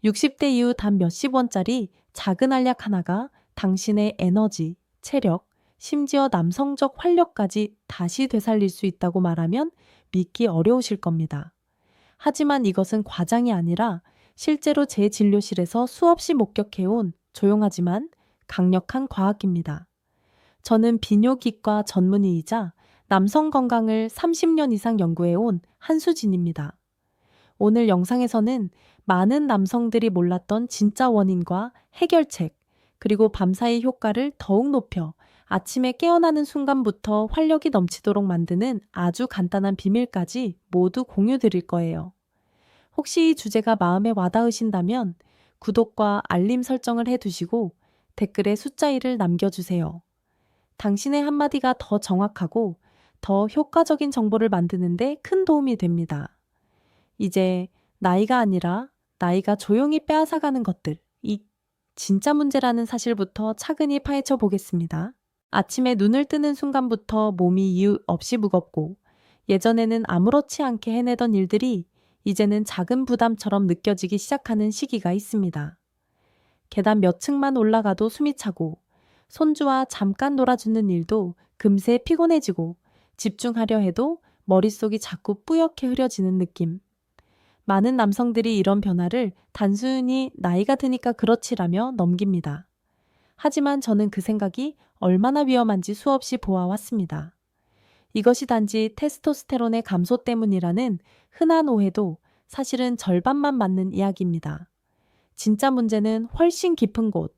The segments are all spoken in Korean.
60대 이후 단 몇십 원짜리 작은 알약 하나가 당신의 에너지, 체력, 심지어 남성적 활력까지 다시 되살릴 수 있다고 말하면 믿기 어려우실 겁니다. 하지만 이것은 과장이 아니라 실제로 제 진료실에서 수없이 목격해온 조용하지만 강력한 과학입니다. 저는 비뇨기과 전문의이자 남성 건강을 30년 이상 연구해온 한수진입니다. 오늘 영상에서는 많은 남성들이 몰랐던 진짜 원인과 해결책, 그리고 밤사이 효과를 더욱 높여 아침에 깨어나는 순간부터 활력이 넘치도록 만드는 아주 간단한 비밀까지 모두 공유 드릴 거예요. 혹시 이 주제가 마음에 와닿으신다면 구독과 알림 설정을 해두시고 댓글에 숫자 1을 남겨주세요. 당신의 한마디가 더 정확하고 더 효과적인 정보를 만드는데 큰 도움이 됩니다. 이제 나이가 아니라 나이가 조용히 빼앗아가는 것들, 이 진짜 문제라는 사실부터 차근히 파헤쳐 보겠습니다. 아침에 눈을 뜨는 순간부터 몸이 이유 없이 무겁고 예전에는 아무렇지 않게 해내던 일들이 이제는 작은 부담처럼 느껴지기 시작하는 시기가 있습니다. 계단 몇 층만 올라가도 숨이 차고 손주와 잠깐 놀아주는 일도 금세 피곤해지고 집중하려 해도 머릿속이 자꾸 뿌옇게 흐려지는 느낌. 많은 남성들이 이런 변화를 단순히 나이가 드니까 그렇지라며 넘깁니다. 하지만 저는 그 생각이 얼마나 위험한지 수없이 보아왔습니다. 이것이 단지 테스토스테론의 감소 때문이라는 흔한 오해도 사실은 절반만 맞는 이야기입니다. 진짜 문제는 훨씬 깊은 곳,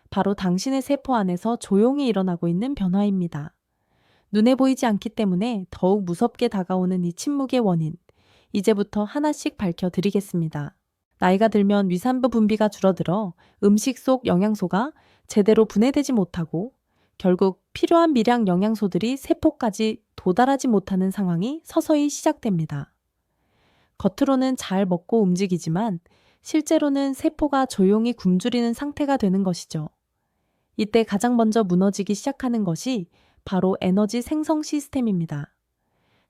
바로 당신의 세포 안에서 조용히 일어나고 있는 변화입니다. 눈에 보이지 않기 때문에 더욱 무섭게 다가오는 이 침묵의 원인, 이제부터 하나씩 밝혀드리겠습니다. 나이가 들면 위산부 분비가 줄어들어 음식 속 영양소가 제대로 분해되지 못하고 결국 필요한 미량 영양소들이 세포까지 도달하지 못하는 상황이 서서히 시작됩니다. 겉으로는 잘 먹고 움직이지만 실제로는 세포가 조용히 굶주리는 상태가 되는 것이죠. 이때 가장 먼저 무너지기 시작하는 것이 바로 에너지 생성 시스템입니다.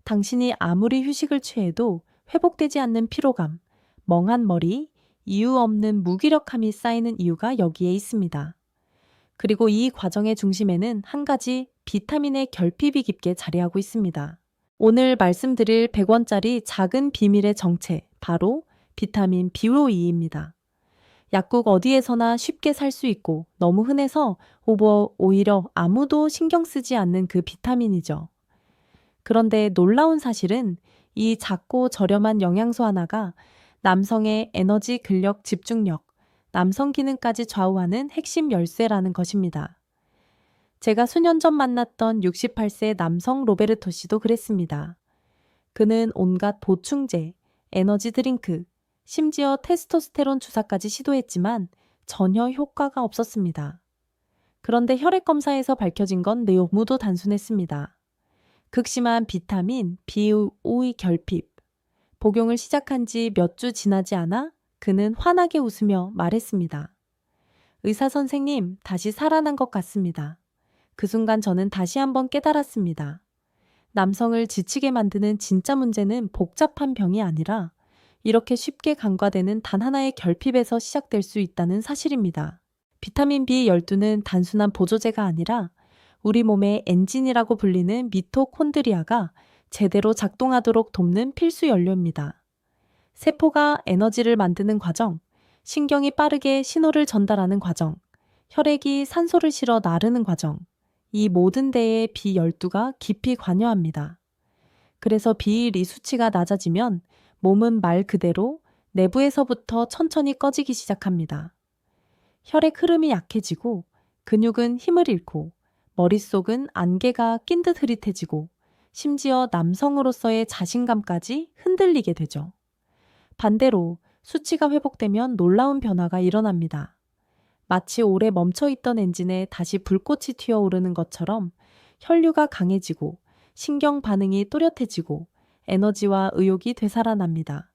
당신이 아무리 휴식을 취해도 회복되지 않는 피로감, 멍한 머리, 이유 없는 무기력함이 쌓이는 이유가 여기에 있습니다. 그리고 이 과정의 중심에는 한 가지 비타민의 결핍이 깊게 자리하고 있습니다. 오늘 말씀드릴 100원짜리 작은 비밀의 정체, 바로 비타민 B52입니다. 약국 어디에서나 쉽게 살 수 있고 너무 흔해서 오히려 아무도 신경 쓰지 않는 그 비타민이죠. 그런데 놀라운 사실은 이 작고 저렴한 영양소 하나가 남성의 에너지, 근력, 집중력, 남성 기능까지 좌우하는 핵심 열쇠라는 것입니다. 제가 수년 전 만났던 68세 남성 로베르토 씨도 그랬습니다. 그는 온갖 보충제, 에너지 드링크, 심지어 테스토스테론 주사까지 시도했지만 전혀 효과가 없었습니다. 그런데 혈액 검사에서 밝혀진 건 너무도 단순했습니다. 극심한 비타민 B5의 결핍. 복용을 시작한 지 몇 주 지나지 않아 그는 환하게 웃으며 말했습니다. 의사 선생님, 다시 살아난 것 같습니다. 그 순간 저는 다시 한번 깨달았습니다. 남성을 지치게 만드는 진짜 문제는 복잡한 병이 아니라 이렇게 쉽게 간과되는 단 하나의 결핍에서 시작될 수 있다는 사실입니다. 비타민 B12는 단순한 보조제가 아니라 우리 몸의 엔진이라고 불리는 미토콘드리아가 제대로 작동하도록 돕는 필수 연료입니다. 세포가 에너지를 만드는 과정, 신경이 빠르게 신호를 전달하는 과정, 혈액이 산소를 실어 나르는 과정, 이 모든 데에 B12가 깊이 관여합니다. 그래서 B1이 수치가 낮아지면 몸은 말 그대로 내부에서부터 천천히 꺼지기 시작합니다. 혈액 흐름이 약해지고 근육은 힘을 잃고 머릿속은 안개가 낀 듯 흐릿해지고 심지어 남성으로서의 자신감까지 흔들리게 되죠. 반대로 수치가 회복되면 놀라운 변화가 일어납니다. 마치 오래 멈춰있던 엔진에 다시 불꽃이 튀어오르는 것처럼 혈류가 강해지고 신경 반응이 또렷해지고 에너지와 의욕이 되살아납니다.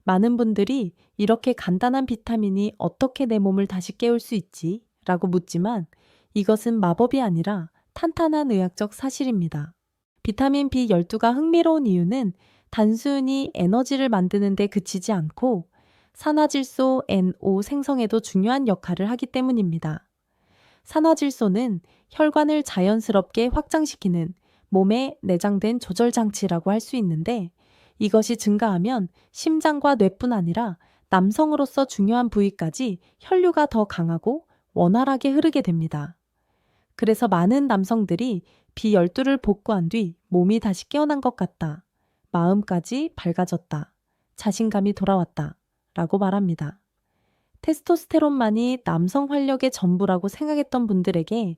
많은 분들이 이렇게 간단한 비타민이 어떻게 내 몸을 다시 깨울 수 있지? 라고 묻지만 이것은 마법이 아니라 탄탄한 의학적 사실입니다. 비타민 B12가 흥미로운 이유는 단순히 에너지를 만드는 데 그치지 않고 산화질소 NO 생성에도 중요한 역할을 하기 때문입니다. 산화질소는 혈관을 자연스럽게 확장시키는 몸에 내장된 조절장치라고 할 수 있는데, 이것이 증가하면 심장과 뇌뿐 아니라 남성으로서 중요한 부위까지 혈류가 더 강하고 원활하게 흐르게 됩니다. 그래서 많은 남성들이 B12를 복구한 뒤 몸이 다시 깨어난 것 같다, 마음까지 밝아졌다, 자신감이 돌아왔다 라고 말합니다. 테스토스테론만이 남성 활력의 전부라고 생각했던 분들에게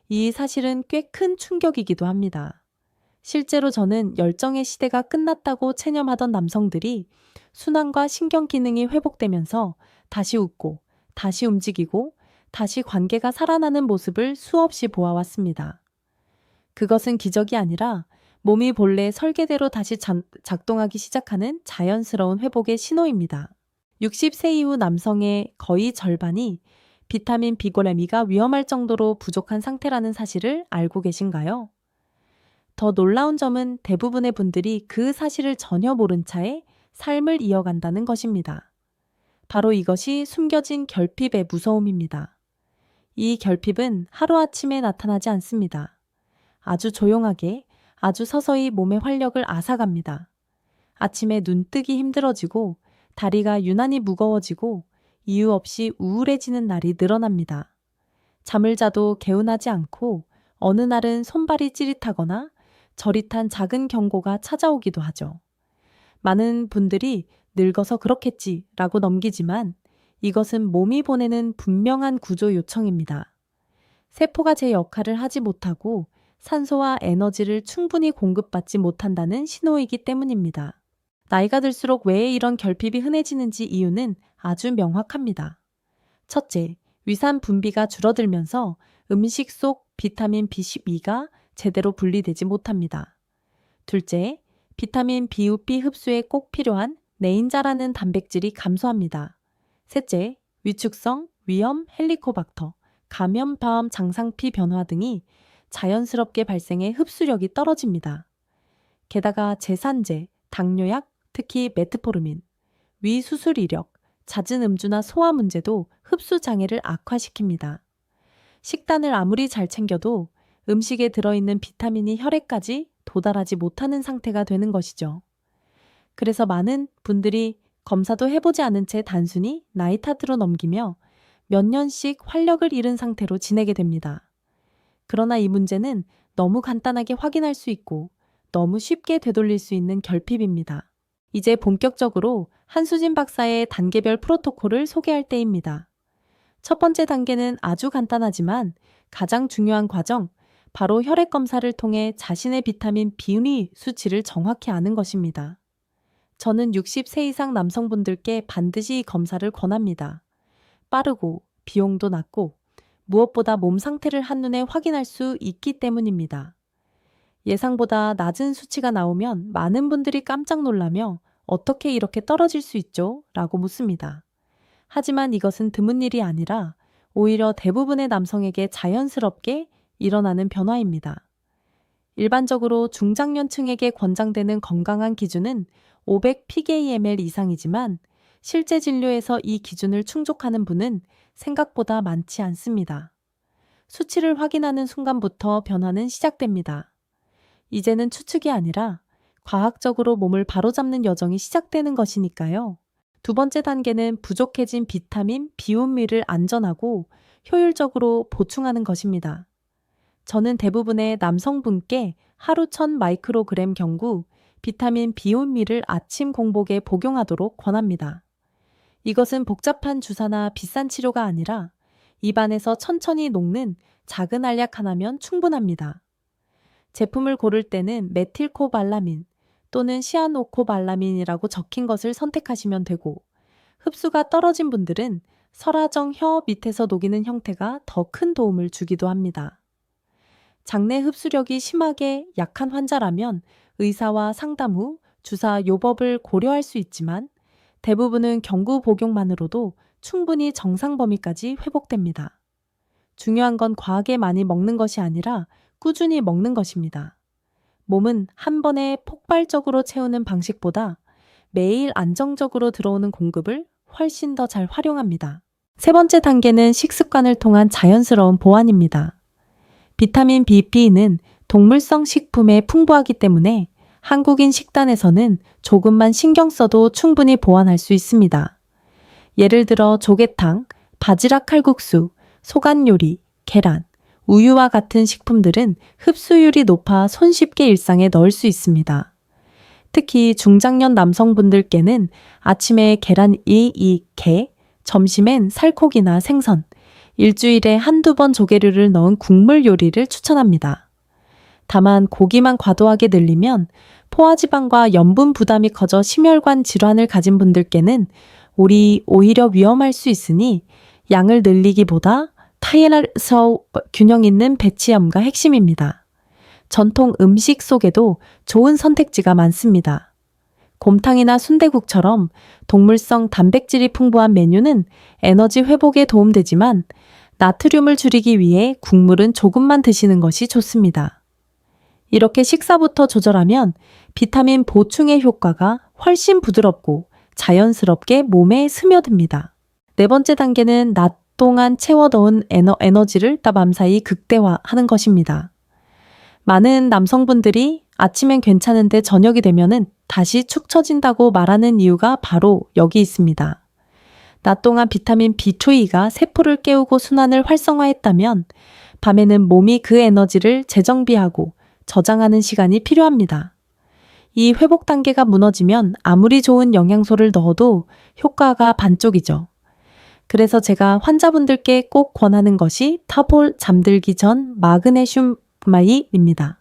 이 사실은 꽤 큰 충격이기도 합니다. 실제로 저는 열정의 시대가 끝났다고 체념하던 남성들이 순환과 신경 기능이 회복되면서 다시 웃고, 다시 움직이고, 다시 관계가 살아나는 모습을 수없이 보아왔습니다. 그것은 기적이 아니라 몸이 본래 설계대로 다시 작동하기 시작하는 자연스러운 회복의 신호입니다. 60세 이후 남성의 거의 절반이 비타민 B골레미가 위험할 정도로 부족한 상태라는 사실을 알고 계신가요? 더 놀라운 점은 대부분의 분들이 그 사실을 전혀 모른 채 삶을 이어간다는 것입니다. 바로 이것이 숨겨진 결핍의 무서움입니다. 이 결핍은 하루아침에 나타나지 않습니다. 아주 조용하게, 아주 서서히 몸의 활력을 앗아갑니다. 아침에 눈뜨기 힘들어지고, 다리가 유난히 무거워지고, 이유 없이 우울해지는 날이 늘어납니다. 잠을 자도 개운하지 않고, 어느 날은 손발이 찌릿하거나 저릿한 작은 경고가 찾아오기도 하죠. 많은 분들이 늙어서 그렇겠지 라고 넘기지만, 이것은 몸이 보내는 분명한 구조 요청입니다. 세포가 제 역할을 하지 못하고 산소와 에너지를 충분히 공급받지 못한다는 신호이기 때문입니다. 나이가 들수록 왜 이런 결핍이 흔해지는지 이유는 아주 명확합니다. 첫째, 위산 분비가 줄어들면서 음식 속 비타민 B12가 제대로 분리되지 못합니다. 둘째, 비타민 B6B 흡수에 꼭 필요한 네인자라는 단백질이 감소합니다. 셋째, 위축성, 위염, 헬리코박터, 감염파암 장상피 변화 등이 자연스럽게 발생해 흡수력이 떨어집니다. 게다가 제산제, 당뇨약, 특히 메트포르민, 위수술 이력, 잦은 음주나 소화 문제도 흡수 장애를 악화시킵니다. 식단을 아무리 잘 챙겨도 음식에 들어있는 비타민이 혈액까지 도달하지 못하는 상태가 되는 것이죠. 그래서 많은 분들이 검사도 해보지 않은 채 단순히 나이 탓으로 넘기며 몇 년씩 활력을 잃은 상태로 지내게 됩니다. 그러나 이 문제는 너무 간단하게 확인할 수 있고 너무 쉽게 되돌릴 수 있는 결핍입니다. 이제 본격적으로 한수진 박사의 단계별 프로토콜을 소개할 때입니다. 첫 번째 단계는 아주 간단하지만 가장 중요한 과정, 바로 혈액 검사를 통해 자신의 비타민 B 수치를 정확히 아는 것입니다. 저는 60세 이상 남성분들께 반드시 이 검사를 권합니다. 빠르고 비용도 낮고 무엇보다 몸 상태를 한눈에 확인할 수 있기 때문입니다. 예상보다 낮은 수치가 나오면 많은 분들이 깜짝 놀라며 어떻게 이렇게 떨어질 수 있죠? 라고 묻습니다. 하지만 이것은 드문 일이 아니라 오히려 대부분의 남성에게 자연스럽게 일어나는 변화입니다. 일반적으로 중장년층에게 권장되는 건강한 기준은 500pgml 이상이지만 실제 진료에서 이 기준을 충족하는 분은 생각보다 많지 않습니다. 수치를 확인하는 순간부터 변화는 시작됩니다. 이제는 추측이 아니라 과학적으로 몸을 바로잡는 여정이 시작되는 것이니까요. 두 번째 단계는 부족해진 비타민 B1를 안전하고 효율적으로 보충하는 것입니다. 저는 대부분의 남성분께 하루 1000마이크로그램 경구 비타민 B1를 아침 공복에 복용하도록 권합니다. 이것은 복잡한 주사나 비싼 치료가 아니라 입안에서 천천히 녹는 작은 알약 하나면 충분합니다. 제품을 고를 때는 메틸코발라민 또는 시아노코발라민이라고 적힌 것을 선택하시면 되고, 흡수가 떨어진 분들은 설화정 혀 밑에서 녹이는 형태가 더 큰 도움을 주기도 합니다. 장내 흡수력이 심하게 약한 환자라면 의사와 상담 후 주사 요법을 고려할 수 있지만 대부분은 경구 복용만으로도 충분히 정상 범위까지 회복됩니다. 중요한 건 과하게 많이 먹는 것이 아니라 꾸준히 먹는 것입니다. 몸은 한 번에 폭발적으로 채우는 방식보다 매일 안정적으로 들어오는 공급을 훨씬 더 잘 활용합니다. 세 번째 단계는 식습관을 통한 자연스러운 보완입니다. 비타민 BP는 동물성 식품에 풍부하기 때문에 한국인 식단에서는 조금만 신경 써도 충분히 보완할 수 있습니다. 예를 들어 조개탕, 바지락 칼국수, 소간 요리, 계란, 우유와 같은 식품들은 흡수율이 높아 손쉽게 일상에 넣을 수 있습니다. 특히 중장년 남성분들께는 아침에 계란 2개, 점심엔 살코기나 생선, 일주일에 한두 번 조개류를 넣은 국물 요리를 추천합니다. 다만 고기만 과도하게 늘리면 포화지방과 염분 부담이 커져 심혈관 질환을 가진 분들께는 오히려 위험할 수 있으니 양을 늘리기보다 타이레서 균형 있는 배치염가 핵심입니다. 전통 음식 속에도 좋은 선택지가 많습니다. 곰탕이나 순대국처럼 동물성 단백질이 풍부한 메뉴는 에너지 회복에 도움되지만 나트륨을 줄이기 위해 국물은 조금만 드시는 것이 좋습니다. 이렇게 식사부터 조절하면 비타민 보충의 효과가 훨씬 부드럽고 자연스럽게 몸에 스며듭니다. 네 번째 단계는 낮 동안 채워넣은 에너지를 밤사이 극대화하는 것입니다. 많은 남성분들이 아침엔 괜찮은데 저녁이 되면은 다시 축 처진다고 말하는 이유가 바로 여기 있습니다. 낮 동안 비타민 B2가 세포를 깨우고 순환을 활성화했다면 밤에는 몸이 그 에너지를 재정비하고 저장하는 시간이 필요합니다. 이 회복 단계가 무너지면 아무리 좋은 영양소를 넣어도 효과가 반쪽이죠. 그래서 제가 환자분들께 꼭 권하는 것이 타볼 잠들기 전 마그네슘 마이입니다.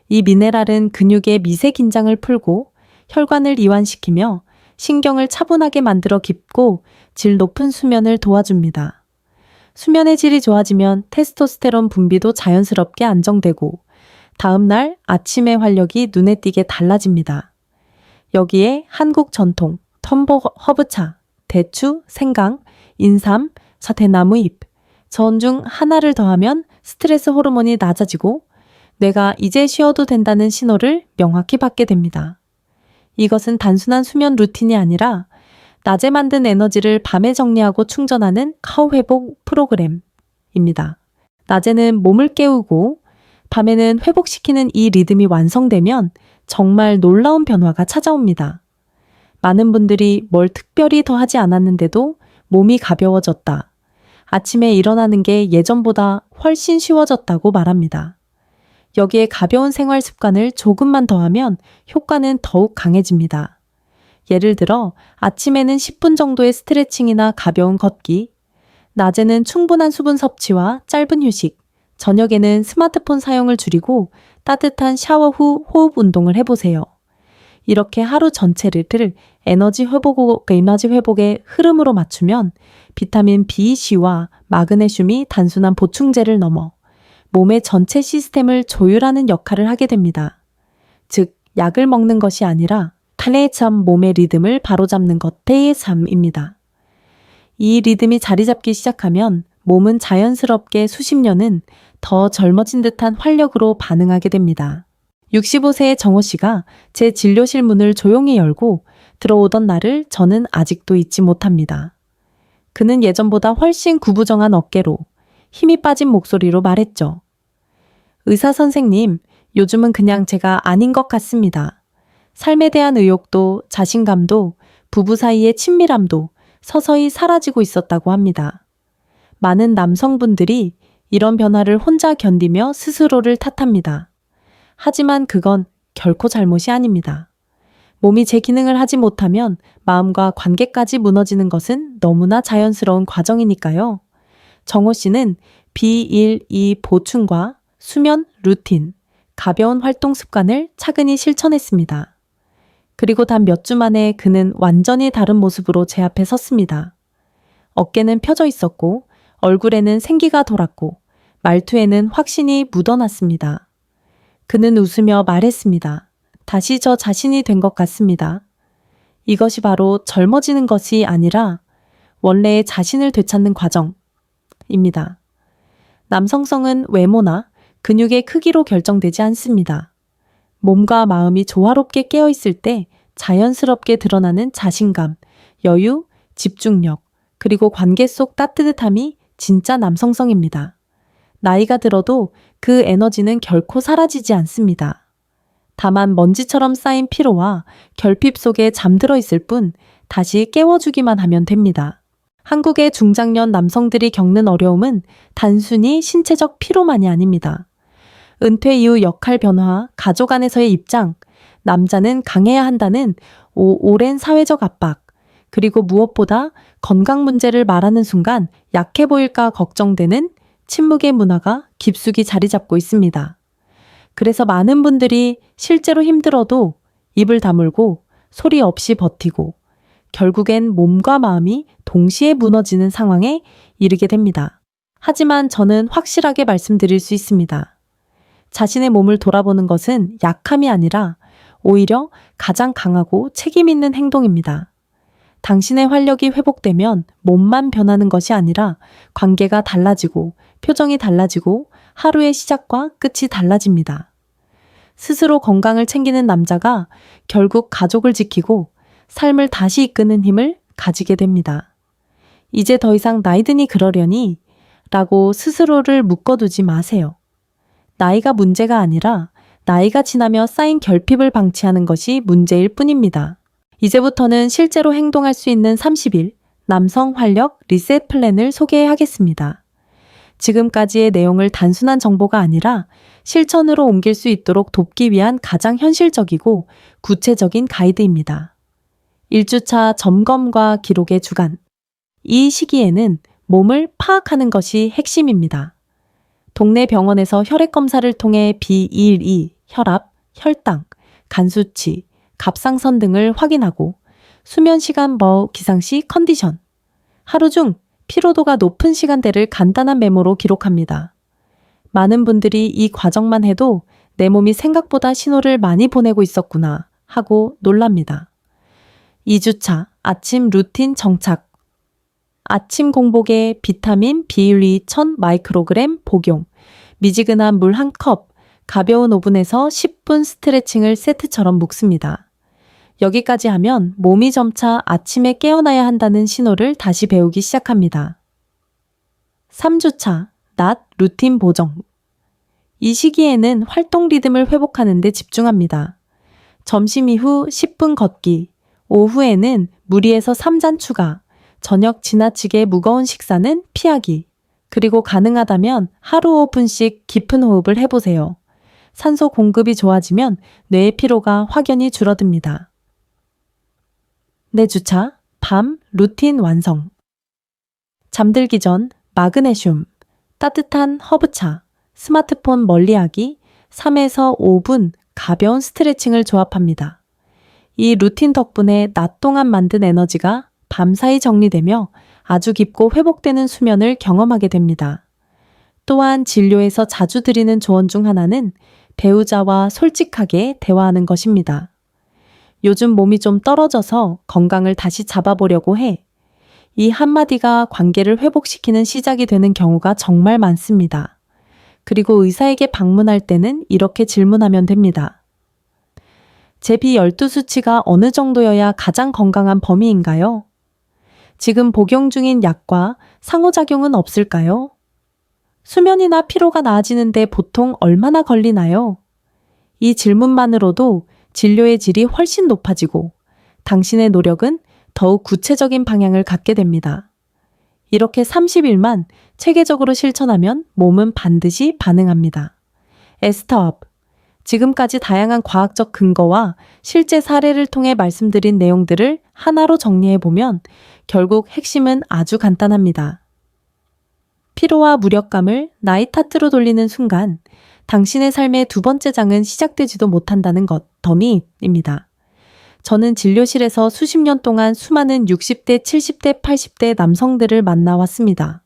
이 미네랄은 근육의 미세 긴장을 풀고 혈관을 이완시키며 신경을 차분하게 만들어 깊고 질 높은 수면을 도와줍니다. 수면의 질이 좋아지면 테스토스테론 분비도 자연스럽게 안정되고 다음날 아침의 활력이 눈에 띄게 달라집니다. 여기에 한국 전통 텀보 허브차, 대추, 생강, 인삼, 사태나무 잎, 전 중 하나를 더하면 스트레스 호르몬이 낮아지고 뇌가 이제 쉬어도 된다는 신호를 명확히 받게 됩니다. 이것은 단순한 수면 루틴이 아니라 낮에 만든 에너지를 밤에 정리하고 충전하는 카우 회복 프로그램입니다. 낮에는 몸을 깨우고 밤에는 회복시키는 이 리듬이 완성되면 정말 놀라운 변화가 찾아옵니다. 많은 분들이 뭘 특별히 더 하지 않았는데도 몸이 가벼워졌다. 아침에 일어나는 게 예전보다 훨씬 쉬워졌다고 말합니다. 여기에 가벼운 생활 습관을 조금만 더하면 효과는 더욱 강해집니다. 예를 들어 아침에는 10분 정도의 스트레칭이나 가벼운 걷기, 낮에는 충분한 수분 섭취와 짧은 휴식, 저녁에는 스마트폰 사용을 줄이고 따뜻한 샤워 후 호흡 운동을 해보세요. 이렇게 하루 전체를 에너지 회복의 흐름으로 맞추면 비타민 B, C와 마그네슘이 단순한 보충제를 넘어 몸의 전체 시스템을 조율하는 역할을 하게 됩니다. 즉, 약을 먹는 것이 아니라 탄의 잠 몸의 리듬을 바로잡는 것의 삶입니다. 이 리듬이 자리 잡기 시작하면 몸은 자연스럽게 수십 년은 더 젊어진 듯한 활력으로 반응하게 됩니다. 65세의 정호 씨가 제 진료실 문을 조용히 열고 들어오던 날을 저는 아직도 잊지 못합니다. 그는 예전보다 훨씬 구부정한 어깨로 힘이 빠진 목소리로 말했죠. 의사 선생님, 요즘은 그냥 제가 아닌 것 같습니다. 삶에 대한 의욕도 자신감도 부부 사이의 친밀함도 서서히 사라지고 있었다고 합니다. 많은 남성분들이 이런 변화를 혼자 견디며 스스로를 탓합니다. 하지만 그건 결코 잘못이 아닙니다. 몸이 제 기능을 하지 못하면 마음과 관계까지 무너지는 것은 너무나 자연스러운 과정이니까요. 정호 씨는 B1, 2 보충과 수면, 루틴, 가벼운 활동 습관을 차근히 실천했습니다. 그리고 단 몇 주 만에 그는 완전히 다른 모습으로 제 앞에 섰습니다. 어깨는 펴져 있었고 얼굴에는 생기가 돌았고 말투에는 확신이 묻어났습니다. 그는 웃으며 말했습니다. 다시 저 자신이 된 것 같습니다. 이것이 바로 젊어지는 것이 아니라 원래의 자신을 되찾는 과정입니다. 남성성은 외모나 근육의 크기로 결정되지 않습니다. 몸과 마음이 조화롭게 깨어있을 때 자연스럽게 드러나는 자신감, 여유, 집중력, 그리고 관계 속 따뜻함이 진짜 남성성입니다. 나이가 들어도 그 에너지는 결코 사라지지 않습니다. 다만 먼지처럼 쌓인 피로와 결핍 속에 잠들어 있을 뿐 다시 깨워주기만 하면 됩니다. 한국의 중장년 남성들이 겪는 어려움은 단순히 신체적 피로만이 아닙니다. 은퇴 이후 역할 변화, 가족 안에서의 입장, 남자는 강해야 한다는 오랜 사회적 압박, 그리고 무엇보다 건강 문제를 말하는 순간 약해 보일까 걱정되는 침묵의 문화가 깊숙이 자리 잡고 있습니다. 그래서 많은 분들이 실제로 힘들어도 입을 다물고 소리 없이 버티고 결국엔 몸과 마음이 동시에 무너지는 상황에 이르게 됩니다. 하지만 저는 확실하게 말씀드릴 수 있습니다. 자신의 몸을 돌아보는 것은 약함이 아니라 오히려 가장 강하고 책임 있는 행동입니다. 당신의 활력이 회복되면 몸만 변하는 것이 아니라 관계가 달라지고 표정이 달라지고 하루의 시작과 끝이 달라집니다. 스스로 건강을 챙기는 남자가 결국 가족을 지키고 삶을 다시 이끄는 힘을 가지게 됩니다. 이제 더 이상 나이 드니 그러려니 라고 스스로를 묶어두지 마세요. 나이가 문제가 아니라 나이가 지나며 쌓인 결핍을 방치하는 것이 문제일 뿐입니다. 이제부터는 실제로 행동할 수 있는 30일 남성 활력 리셋 플랜을 소개하겠습니다. 지금까지의 내용을 단순한 정보가 아니라 실천으로 옮길 수 있도록 돕기 위한 가장 현실적이고 구체적인 가이드입니다. 1주차 점검과 기록의 주간. 이 시기에는 몸을 파악하는 것이 핵심입니다. 동네 병원에서 혈액 검사를 통해 비일이, 혈압, 혈당, 간 수치, 갑상선 등을 확인하고 수면 시간, 기상시 컨디션, 하루 중 피로도가 높은 시간대를 간단한 메모로 기록합니다. 많은 분들이 이 과정만 해도 내 몸이 생각보다 신호를 많이 보내고 있었구나 하고 놀랍니다. 2주차 아침 루틴 정착. 아침 공복에 비타민 B1 1000 마이크로그램 복용, 미지근한 물 1컵, 가벼운 오븐에서 10분 스트레칭을 세트처럼 묶습니다. 여기까지 하면 몸이 점차 아침에 깨어나야 한다는 신호를 다시 배우기 시작합니다. 3주차 낮 루틴 보정. 이 시기에는 활동 리듬을 회복하는 데 집중합니다. 점심 이후 10분 걷기, 오후에는 무리해서 3잔 추가, 저녁 지나치게 무거운 식사는 피하기, 그리고 가능하다면 하루 5분씩 깊은 호흡을 해보세요. 산소 공급이 좋아지면 뇌의 피로가 확연히 줄어듭니다. 4주차 밤 루틴 완성. 잠들기 전 마그네슘, 따뜻한 허브차, 스마트폰 멀리하기, 3에서 5분 가벼운 스트레칭을 조합합니다. 이 루틴 덕분에 낮 동안 만든 에너지가 밤사이 정리되며 아주 깊고 회복되는 수면을 경험하게 됩니다. 또한 진료에서 자주 드리는 조언 중 하나는 배우자와 솔직하게 대화하는 것입니다. 요즘 몸이 좀 떨어져서 건강을 다시 잡아보려고 해. 이 한마디가 관계를 회복시키는 시작이 되는 경우가 정말 많습니다. 그리고 의사에게 방문할 때는 이렇게 질문하면 됩니다. 제 B12 수치가 어느 정도여야 가장 건강한 범위인가요? 지금 복용 중인 약과 상호작용은 없을까요? 수면이나 피로가 나아지는데 보통 얼마나 걸리나요? 이 질문만으로도 진료의 질이 훨씬 높아지고 당신의 노력은 더욱 구체적인 방향을 갖게 됩니다. 이렇게 30일만 체계적으로 실천하면 몸은 반드시 반응합니다. 에스터업. 지금까지 다양한 과학적 근거와 실제 사례를 통해 말씀드린 내용들을 하나로 정리해보면 결국 핵심은 아주 간단합니다. 피로와 무력감을 나이 탓으로 돌리는 순간 당신의 삶의 두 번째 장은 시작되지도 못한다는 것, 더미입니다. 저는 진료실에서 수십 년 동안 수많은 60대, 70대, 80대 남성들을 만나왔습니다.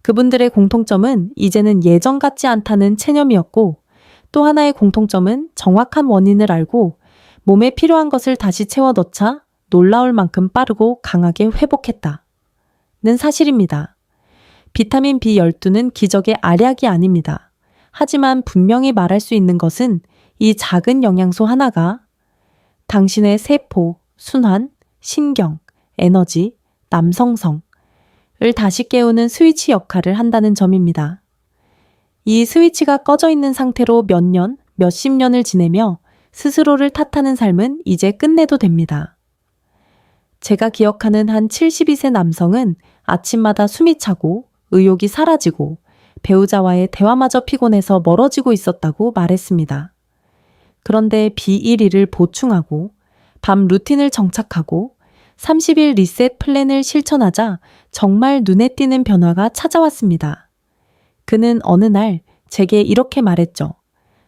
그분들의 공통점은 이제는 예전 같지 않다는 체념이었고 또 하나의 공통점은 정확한 원인을 알고 몸에 필요한 것을 다시 채워 넣자 놀라울 만큼 빠르고 강하게 회복했다는 사실입니다. 비타민 B12는 기적의 알약이 아닙니다. 하지만 분명히 말할 수 있는 것은 이 작은 영양소 하나가 당신의 세포, 순환, 신경, 에너지, 남성성을 다시 깨우는 스위치 역할을 한다는 점입니다. 이 스위치가 꺼져 있는 상태로 몇 년, 몇십 년을 지내며 스스로를 탓하는 삶은 이제 끝내도 됩니다. 제가 기억하는 한 72세 남성은 아침마다 숨이 차고 의욕이 사라지고 배우자와의 대화마저 피곤해서 멀어지고 있었다고 말했습니다. 그런데 비일이를 보충하고 밤 루틴을 정착하고 30일 리셋 플랜을 실천하자 정말 눈에 띄는 변화가 찾아왔습니다. 그는 어느 날 제게 이렇게 말했죠.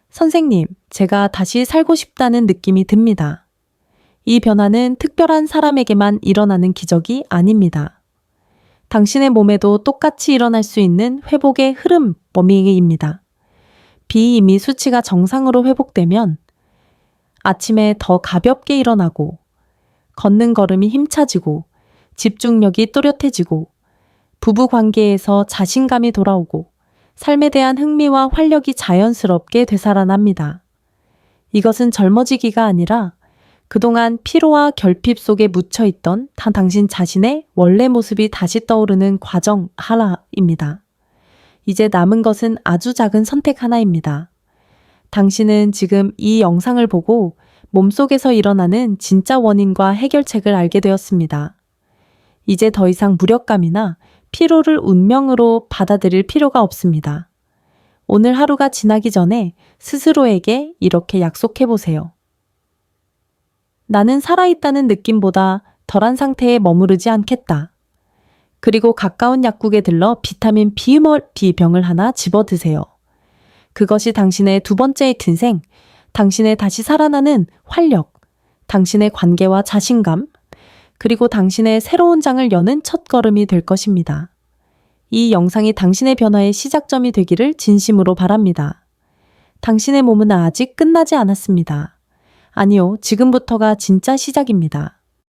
선생님, 제가 다시 살고 싶다는 느낌이 듭니다. 이 변화는 특별한 사람에게만 일어나는 기적이 아닙니다. 당신의 몸에도 똑같이 일어날 수 있는 회복의 흐름 워밍입니다. 비이미 수치가 정상으로 회복되면 아침에 더 가볍게 일어나고 걷는 걸음이 힘차지고 집중력이 또렷해지고 부부 관계에서 자신감이 돌아오고 삶에 대한 흥미와 활력이 자연스럽게 되살아납니다. 이것은 젊어지기가 아니라 그동안 피로와 결핍 속에 묻혀있던 당신 자신의 원래 모습이 다시 떠오르는 과정 하나입니다. 이제 남은 것은 아주 작은 선택 하나입니다. 당신은 지금 이 영상을 보고 몸속에서 일어나는 진짜 원인과 해결책을 알게 되었습니다. 이제 더 이상 무력감이나 피로를 운명으로 받아들일 필요가 없습니다. 오늘 하루가 지나기 전에 스스로에게 이렇게 약속해 보세요. 나는 살아있다는 느낌보다 덜한 상태에 머무르지 않겠다. 그리고 가까운 약국에 들러 비타민 B병을 하나 집어 드세요. 그것이 당신의 두 번째 인생, 당신의 다시 살아나는 활력, 당신의 관계와 자신감, 그리고 당신의 새로운 장을 여는 첫걸음이 될 것입니다. 이 영상이 당신의 변화의 시작점이 되기를 진심으로 바랍니다. 당신의 몸은 아직 끝나지 않았습니다. 아니요, 지금부터가 진짜 시작입니다.